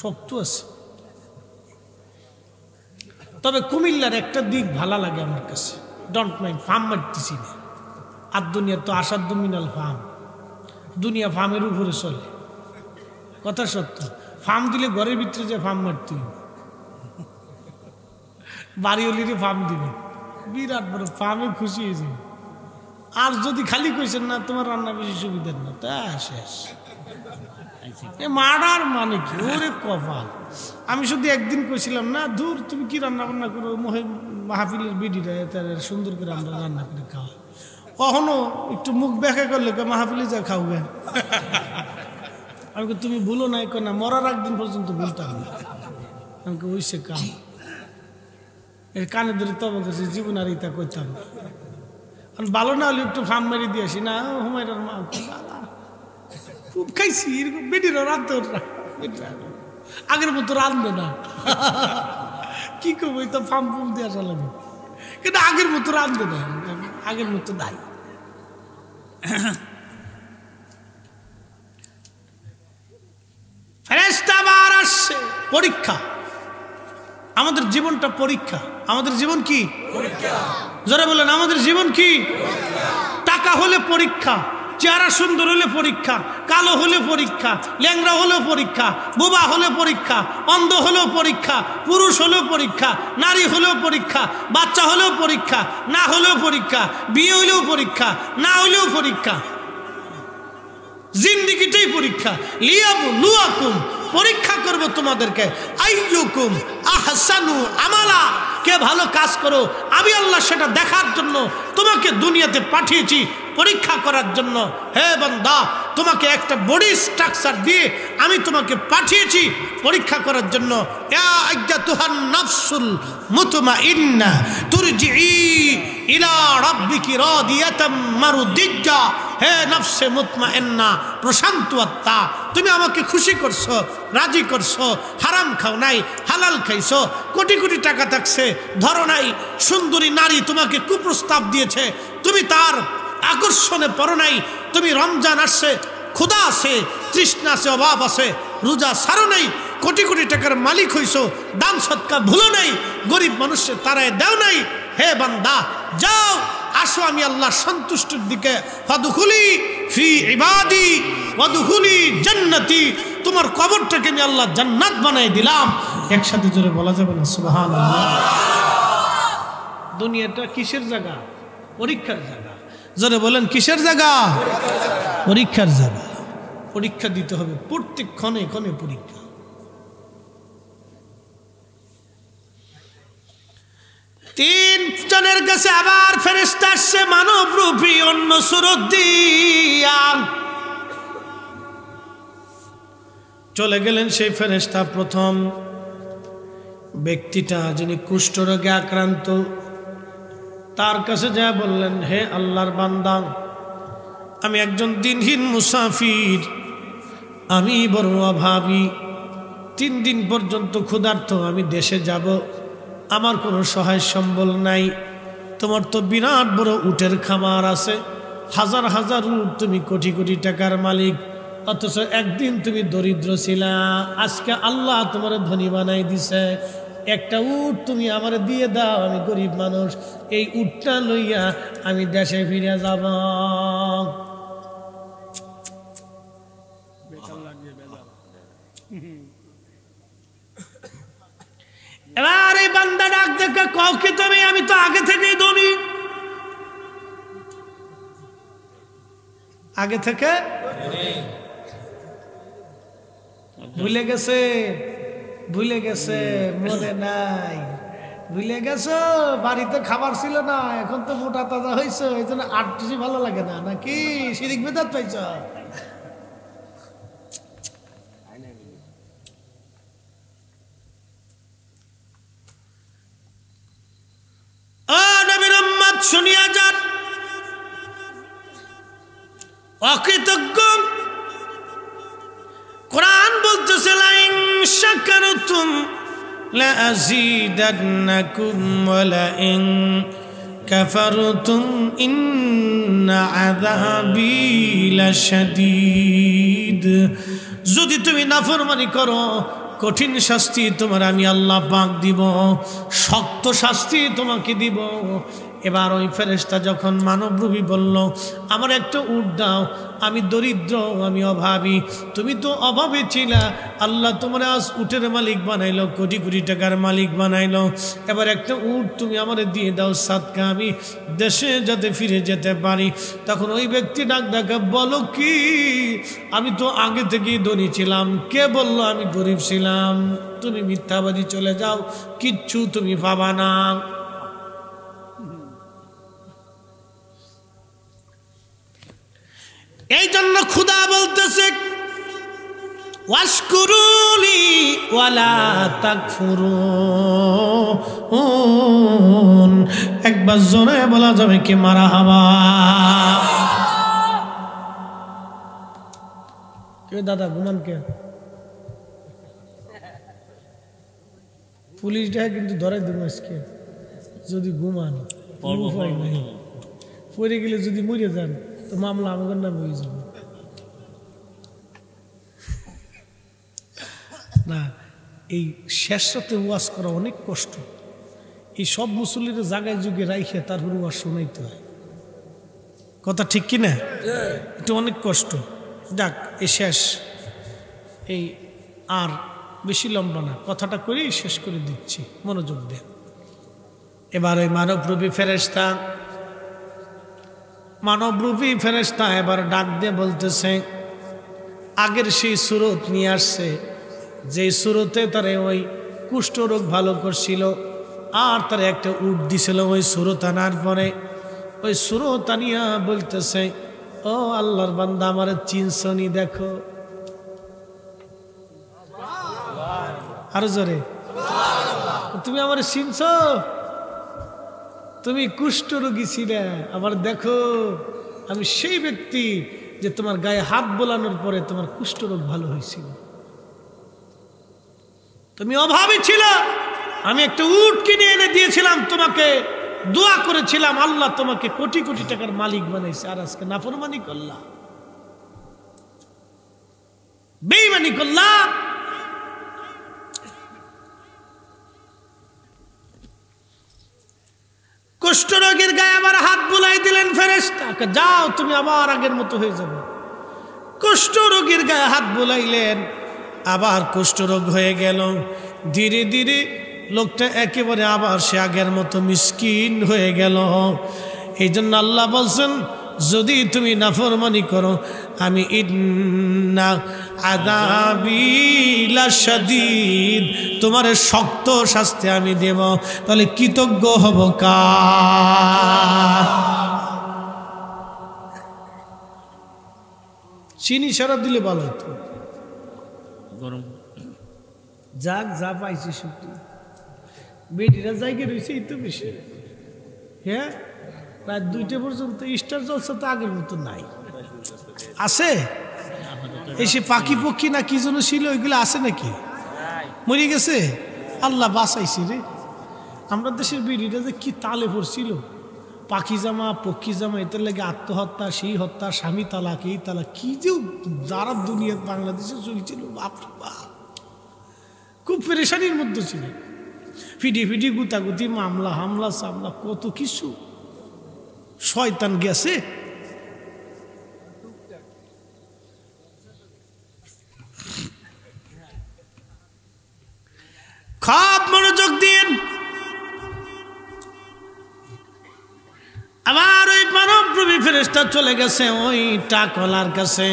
A: শক্ত আছে। তবে কুমিল্লার একটা দিক ভালো লাগে আমার কাছে, ডোন্ট মাইন্ড, ফার্ম মারতেছি না। আর দুনিয়া তো আসাদ মিনাল ফার্ম, দুনিয়া ফার্মের উপরে চলে, কথা সত্য। ফার্ম দিলে ঘরের ভিতরে যে ফার্ম মারতে হবে, বাড়িওয়ালিরে ফার্ম দিবে, বিরাট বড় ফার্মে খুশি হয়েছে। আর যদি খালি কইছেন না তোমার রান্না বেশি সুবিধার না, তা শেষ। মারার মানে কি? ওরে কপাল। আমি শুধু একদিন কইছিলাম না, দূর তুমি কি রান্না বান্না করো, মাহফিলের বিডিরা তাদের সুন্দর করে আমরা রান্না করে খাওয়া। কখনো একটু মুখ ব্যাখ্যা করলে মাহফিলে যা খাওবে। আমি তুমি ভুলো নাই না, মরার একদিন পর্যন্ত ভুলতাম না। আমাকে ওইসে কাম এর কানে ধরে তবে কাছে জীবন আর ইতা করতাম না। ভালো না হলে একটু ফার্ম মেরে দিয়ে আসি না, হুমায়রার মা খুব খাইছি, এরকম বেটিরা রাঁধতে আগের মতো রাঁধবে না। কি করবো, তো ফার্ম ফুম দিয়ে আসা লাগে, কিন্তু আগের মতো রাঁধবে না, আগের মতো নাই। ফেরেশতা আবার আসছে, পরীক্ষা। আমাদের জীবনটা পরীক্ষা। আমাদের জীবন কি পরীক্ষা? যারা বলেন আমাদের জীবন কি পরীক্ষা? টাকা হলে পরীক্ষা, চেহারা সুন্দর হলে পরীক্ষা, কালো হলে পরীক্ষা, ল্যাংড়া হলেও পরীক্ষা, বোবা হলে পরীক্ষা, অন্ধ হলেও পরীক্ষা, পুরুষ হলেও পরীক্ষা, নারী হলেও পরীক্ষা, বাচ্চা হলেও পরীক্ষা, না হলেও পরীক্ষা, বিয়ে হলেও পরীক্ষা, না হলেও পরীক্ষা, জিন্দেগিটাই পরীক্ষা। লিয়াবলুয়াকুম, পরীক্ষা করব তোমাদেরকে, আইয়ুকুম আহসানু আমালা, কে ভালো কাজ করো আমি আল্লাহ সেটা দেখার জন্য তোমাকে দুনিয়াতে পাঠিয়েছি, পরীক্ষা করার জন্য। হে বান্দা, তোমাকে একটা বডি স্ট্রাকচার দিয়ে আমি তোমাকে পাঠিয়েছি পরীক্ষা করার জন্য। ইয়া আইয়াতুহান নাফসুল মুতমাইন্না তুরজিই ইলা রাব্বিকি রাদিয়াতাম মারদিয়া। হে নফসে মুতমাইন্না, প্রশান্ত আত্মা, তুমি আমাকে খুশি করছো, রাজি করছো, হারাম খাও নাই, হালাল খাইছো, কোটি কোটি টাকা থাকছে, ধরো নাই, সুন্দরী নারী তোমাকে কুপ্রস্তাব দিয়েছে, তুমি তার আকর্ষণে পড়ো নাই, তুমি রমজান আসছে, ক্ষুধা আছে, তৃষ্ণা আছে, অভাব আছে, রোজা সারো নাই, কোটি কোটি টাকার মালিক হইছো, দান সৎকার ভুলো নাই, গরিব মানুষের তারায় দেও নাই। হে বান্দা যাও, আসো আমি আল্লাহ সন্তুষ্টির দিকে। ফাদখুলি ফি ইবাদি ওয়াদখুলি জান্নাতি, তোমার কবরটাকে আমি আল্লাহ জান্নাত বানাই দিলাম। একসাথে জোরে বলা যাবে না সুবহানাল্লাহ? দুনিয়াটা কিসের জায়গা? পরীক্ষার জায়গা। জোরে বলেন কিসের জায়গা? পরীক্ষার জায়গা। পরীক্ষা দিতে হবে, প্রত্যেক ক্ষণে ক্ষণে পরীক্ষা। তিন জনের কাছে আবার ফেরেশতা আসছে মানব রূপী অন্য সুরত দিয়া। চলে গেলেন সেই ফেরেশতা। প্রথম ব্যক্তিটা যিনি কুষ্ঠরোগে আক্রান্ত, তার কাছে যা বললেন, হে আল্লাহর বান্দা, আমি একজন দিনহীন মুসাফির, আমি বড় অভাবী, 3 দিন পর্যন্ত ক্ষুধার্ত, আমি দেশে যাব, আমার কোনো সহায় সম্বল নাই। তোমার তো বিরাট বড় উটের খামার আছে, হাজার হাজার উট, তুমি কোটি কোটি টাকার মালিক, অথচ একদিন তুমি দরিদ্র ছিলা, আজকে আল্লাহ তোমার ধনী বানাই দিছে। একটা উট তুমি আমারে দিয়ে দাও, আমি গরিব মানুষ, এই উটটা লইয়া আমি দেশে ফিরে যাব। এবার এই বান্দা ডাক দেখে, কও কি তুমি? আমি তো আগে থেকেই ধনী, আগে থেকে ভুলে গেছে, ভুলে গেছে, মনে নাই, ভুলে গেছো বাড়িতে খাবার ছিল না, এখন তো মোটা তাজা হয়েছে, এই জন্য আটটি ভালো লাগে না, নাকি শিরিক বেদাত পাইছ? ও নবীর উম্মত শুনিয়া যান, অকৃতজ্ঞ কোরআন বলতেছে, লাইন শাকারতুম লাযীদান্নাকুম ওয়া লাইন কাফারতুম ইন্না আযাবী লাশাদীদ। যদি তুমি নাফরমানি করো, কঠিন শাস্তি তোমার আমি আল্লাহ পাক দিব, শক্ত শাস্তি তোমাকে দিব। এবার ওই ফেরেশতা যখন মানবরূপী বলল, আমার একটা উট দাও, আমি দরিদ্র, আমি অভাবী, তুমি তো অভাবে ছিলা, আল্লাহ তোমার আজ উটের মালিক বানাইলো, কোটি কোটি টাকার মালিক বানাইলো, এবার একটা উট তুমি আমার দিয়ে দাও সাদকা, আমি দেশে যাতে ফিরে যেতে পারি। তখন ওই ব্যক্তি ডাক ডাকে, বলো কি? আমি তো আগে থেকেই ধনী ছিলাম, কে বললো আমি গরিব ছিলাম? তুমি মিথ্যাবাদী, চলে যাও, কিচ্ছু তুমি পাবা না। এই জন্য খুদা বলতেছে, ওয়াশকুরুলি ওয়ালা তাকফুরুন। একবার জোরে বলা যাবে কি মারহাবা? কে দাদা ঘুমান কে? পুলিশ ডাকে কিন্তু ধরে দেবো আজকে যদি ঘুমান, পড়ে গেলে যদি মরে যান তো মামলা আমাদের নামে হয়ে যাবে না। এই শেষ রাতে ওয়াজ করা অনেক কষ্ট, এই সব মুসল্লির জায়গায় যুগে রাইখে তারপরে ওয়াজ শোনাইতে হয়, কথা ঠিক কিনা? এটা অনেক কষ্ট। যাক, এই শেষ, এই আর বেশি লম্বা না, কথাটা করেই শেষ করে দিচ্ছি, মনোযোগ দেন। এবার ওই মানবরূপী ফেরেশতা এবার ডাক দিয়ে বলতেছে, আগের সেই সুরত নিয়ে আসছে, যে সুরতে তারা ওই কুষ্ঠরোগ ভালো করছিল, আর তার একটা উট দিছিল। ওই সুরত আনার পরে ওই সুরত আনিয়া বলতেছে, ও আল্লাহর বান্দা, আমার চিনসনি দেখো। আরো জোরে, তুমি আমার চিনছ? তুমি কুষ্ঠরোগী ছিলে, আবার দেখো আমি সেই ব্যক্তি যে তোমার গায়ে হাত বোলানোর পরে তোমার কুষ্ঠরোগ ভালো হয়েছিল। তুমি অভাবী ছিল, আমি একটা উট কিনে এনে দিয়েছিলাম তোমাকে, দোয়া করেছিলাম, আল্লাহ তোমাকে কোটি কোটি টাকার মালিক বানাইছে, আর আজকে নাফরমানি করলা, বেঈমানি করলা। কুষ্ঠরোগীর গায়ে আবার হাত বুলাই দিলেন ফেরেশতা, যাও তুমি আবার আগের মতো হয়ে যাবে। কুষ্ঠরোগীর গায়ে হাত বুলাইলেন, আবার কুষ্ঠরোগ হয়ে গেল। ধীরে ধীরে লোকটা একেবারে আবার সে আগের মতো মিসকিন হয়ে গেল। এই জন্য আল্লাহ বলছেন, যদি তুমি নাফরমানি করো আমি ইন্না আযাবি লাশাদীদ, তোমার শক্ত শাস্তি আমি দেব। তাহলে কৃতজ্ঞ হব কার? চিনি সারা দিলে ভালো হতো। গরম যাক, যা পাইছি শুক্তি বেটিরা জায়গা রয়েছে, এই তো বেশি। হ্যাঁ, রাত 2টা পর্যন্ত স্টার জলসা তো আগের মতো নাই। আছে এসে পাখি পক্ষী না কি যেন ছিল, ওইগুলো আছে নাকি? মরে গেছে? আল্লাহ বাঁচাইছি রে। আমরা দেশের বেটিরা যে কি তালে পড়ছিল, পাখি জামা পক্ষী জামা, এটার লাগে আত্মহত্যা, সেই হত্যা, স্বামী তালাক, এই তালাক, কি যে যারা দুনিয়া বাংলাদেশে চলছিল, বাপরে বাপ, খুব পেরেশানির মধ্যে ছিল। ফিডি ফিডি গুতাগুতি, মামলা হামলা সামলা, কত কিছু। শয়তান গেছে। খুব মনোযোগ দিন। আমার ওই মানবরূপী ফেরেশতা চলে গেছে ওই টাকওয়ালার কাছে,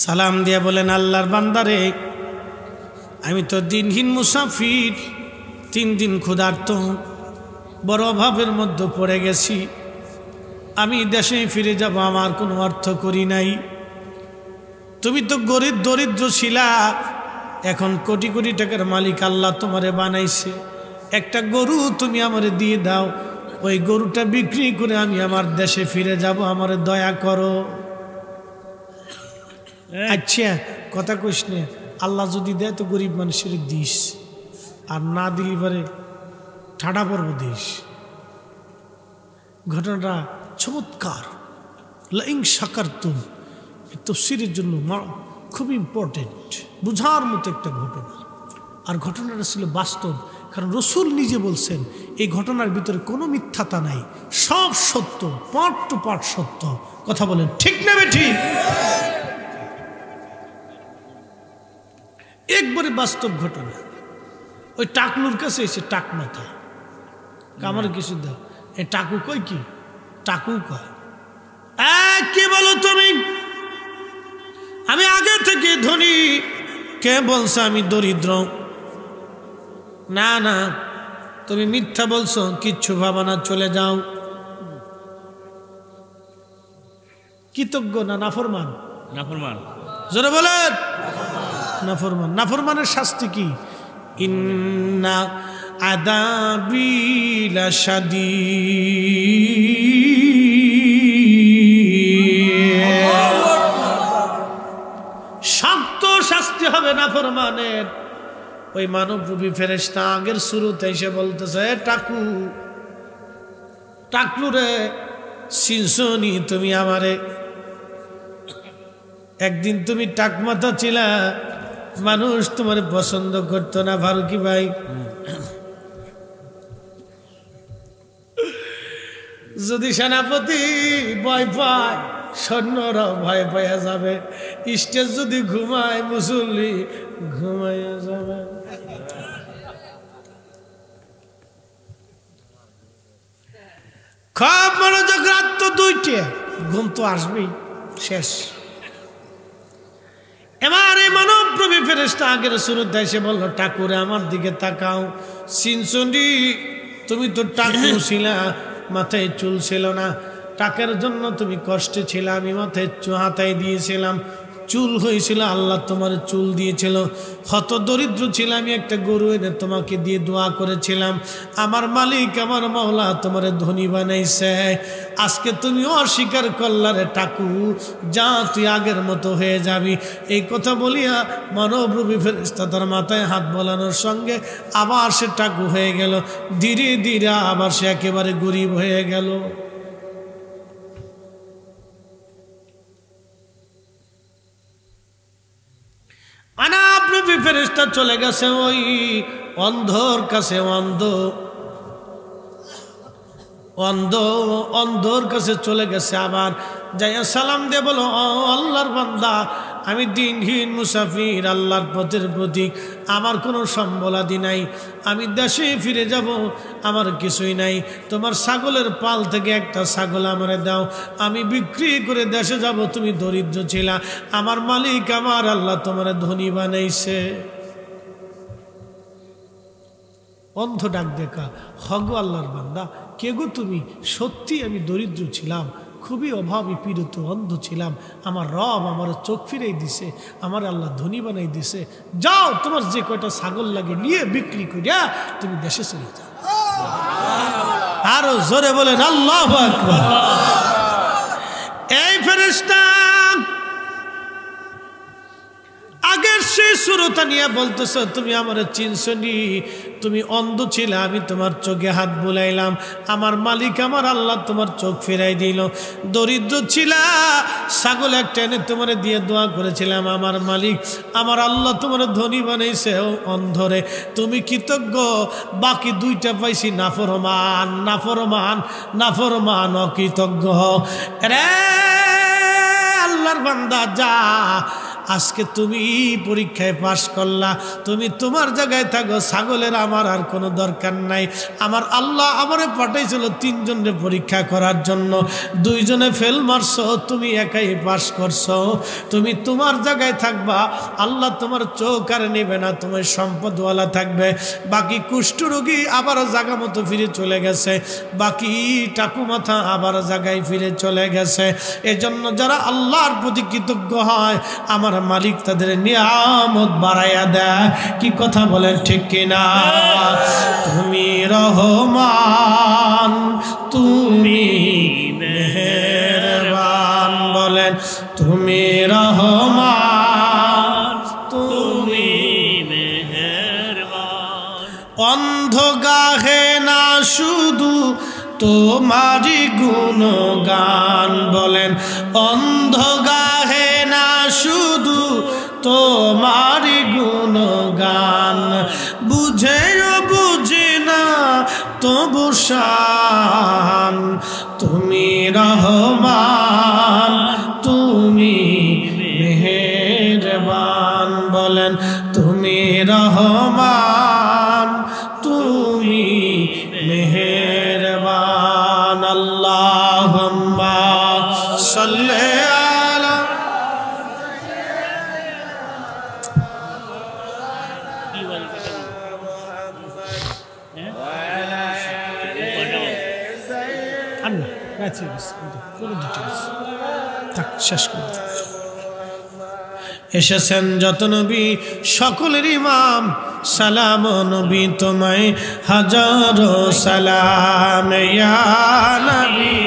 A: সালাম দিয়ে বলেন, আল্লাহর বান্দারে, আমি তো দিনহীন মুসাফির, 3 দিন ক্ষুধার্ত, বড় অভাবের মধ্যে পড়ে গেছি। আমি দেশে ফিরে যাব, আমার কোনো অর্থ করি নাই। তুমি তো গরিব দরিদ্র ছিলা, এখন কোটি কোটি টাকার মালিক আল্লাহ তোমারে বানাইছে। একটা গরু তুমি আমারে দিয়ে দাও, ওই গরুটা বিক্রি করে আমি আমার দেশে ফিরে যাব, আমারে দয়া করো। আচ্ছা, কথা কইস না, আল্লাহ যদি দেয় তো গরিব মানুষের দিস, আর না দিলি পরে ঠাডা পর্ব দিস। ঘটনাটা চমৎকার। লাইং শাকারতুম, তাফসীরের জন্য খুব ইম্পর্টেন্ট, বুঝার মতো একটা ঘটনা। আর ঘটনাটা ছিল বাস্তব, কারণ রসুল নিজে বলছেন এই ঘটনার ভিতরে কোনো মিথ্যাতা নাই, সব সত্য, পার্ট টু পার্ট সত্য। কথা বলেন ঠিক না ঠিক? একবারে বাস্তব ঘটনা। ওই টাকলুর কাছে এসে টাক মাথা, আমার কিছু দাও। এই টাকু কই কি? টাকু কয়, কে বলো তুমি? আমি আগে থেকে ধনী। কে বলছে আমি দরিদ্র? না না, তুমি মিথ্যা বলছো, কিচ্ছু ভাবানা, চলে যাও। কৃতজ্ঞ না নাফরমান?
B: নাফরমান।
A: জোরে বলেন নাফরমান। নাফরমানের শাস্তি কি? ইন্না আযাবি লাশাদীদ, শক্ত শাস্তি হবে নাফরমানের। ওই মানবরূপী ফেরেশতা আগের শুরুতে এসে বলতেছে, টাকু টাকলু রে, সিনসনি তুমি আমারে, একদিন তুমি টাক মাথা ছিলা, মানুষ তোমার পছন্দ করতো না ফারুকি ভাই। যদি সেনাপতি ভয় পায়, সৈন্যরাও ভয় পাইয়া যাবে। স্টেজ যদি ঘুমায়, মুসল্লি ঘুমাইয়া যাবে। খুব মনোযোগ, রাত তো 2টে, ঘুম তো আসবেই, শেষ। এবার এই মানবরূপী ফেরেশতা আগের শুরুতে এসে বলল, ঠাকুরে আমার দিকে তাকাও। সিনসন্ডি, তুমি তো টাকু ছিলা, মাথায় চুল ছিল না, টাকার জন্য তুমি কষ্টে ছিলে, আমি মাথায় হাতায় দিয়েছিলাম, চুল হয়েছিল, আল্লাহ তোমার চুল দিয়েছিল। হত দরিদ্র ছিল, আমি একটা গরু এনে তোমাকে দিয়ে দোয়া করেছিলাম, আমার মালিক আমার মাওলা তোমার ধনী বানাইছে। আজকে তুমি অস্বীকার করলারে টাকু, যা তুই আগের মতো হয়ে যাবি। এই কথা বলিয়া মানবরূপী ফেরেশতা তার মাথায় হাত বোলানোর সঙ্গে আবার সে টাকু হয়ে গেল। ধীরে ধীরে আবার সে একেবারে গরিব হয়ে গেল। মানবরূপী ফেরেশতা চলে গেছে ওই অন্ধর কাছে। অন্ধ অন্ধর কাছে চলে গেছে, আবার যাইয়া সালাম দিয়ে বলো, ও আল্লাহর বান্দা, আমি দিনহীন মুসাফির, আল্লাহর পথের প্রতীক, আমার কোনো সম্বলাদি নাই, আমি দেশে ফিরে যাব, আমার কিছুই নাই, তোমার ছাগলের পাল থেকে একটা ছাগল আমারে দাও, আমি বিক্রি করে দেশে যাব। তুমি দরিদ্র ছিলা, আমার মালিক আমার আল্লাহ তোমার ধনী বানাইছে। অন্ধ ডাক দেখা, হগো আল্লাহর বান্দা, কে গো তুমি? সত্যি আমি দরিদ্র ছিলাম, খুবই অভাবী পীড়িত, অন্ধ ছিলাম, আমার রব আমার চোখ ফিরাই দিছে, আমার আল্লাহ ধনী বানাই দিছে, যাও তোমার যে কয়টা ছাগল লাগে নিয়ে বিক্রি করিয়া তুমি দেশে চলে যাও। আরো জোরে বলেন আল্লাহু আকবার। এই ফেরেশতা আগের সেই সুরতা নিয়ে বলতেছ, তুমি আমার চিনছনি, তুমি অন্ধ ছিলে, আমি তোমার চোখে হাত বুলাইলাম, আমার মালিক আমার আল্লাহ তোমার চোখ ফিরাই দিল। দরিদ্র ছিলা, ছাগল একটা এনে তোমার দিয়ে দোয়া করেছিলাম, আমার মালিক আমার আল্লাহ তোমার ধনী বানাইছে। ও অন্ধরে তুমি কৃতজ্ঞ, বাকি দুইটা পাইছি নাফরমান, নাফরমান, নাফরমান, অকৃতজ্ঞ। রে আল্লাহর বান্দা, যা, আজকে তুমি পরীক্ষায় পাশ করলা, তুমি তোমার জায়গায় থাকো, ছাগলের আমার আর কোনো দরকার নাই। আমার আল্লাহ আমারে পাঠাইছিল তিনজনে পরীক্ষা করার জন্য, দুইজনে ফেল মারছো, তুমি একাই পাশ করছো, তুমি তোমার জায়গায় থাকবা, আল্লাহ তোমার চোখ আর নেবে না, তোমার সম্পদওয়ালা থাকবে। বাকি কুষ্ঠরোগী আবার জায়গা মতো ফিরে চলে গেছে, বাকি টাকু মাথা আবার জায়গায় ফিরে চলে গেছে। এজন্য যারা আল্লাহর প্রতি কৃতজ্ঞ হয়, আমার মালিক তাদের নিয়ামত বাড়াইয়া দেয়। কি কথা বলেন ঠিক কিনা? তুমি রহমান, তুমি মেহেরবান, বলেন তুমি রহমান, তুমি মেহেরবান। অন্ধ গাহে না শুধু তোমারি গুণগান, বলেন অন্ধ গাহে না শুধু তোমারি গুণগান, বুঝেও বুঝে না তবু শান, তুমি রহমান, তুমি মেহেরবান, বলেন তুমি রহমান, তুমি মেহেরবান। আল্লাহুম্মা সাল্লি আলা এসেছেন যত নবী সকলের ইমাম, সালাম নবী তোমায় হাজারো সালাম, ইয়া নবী।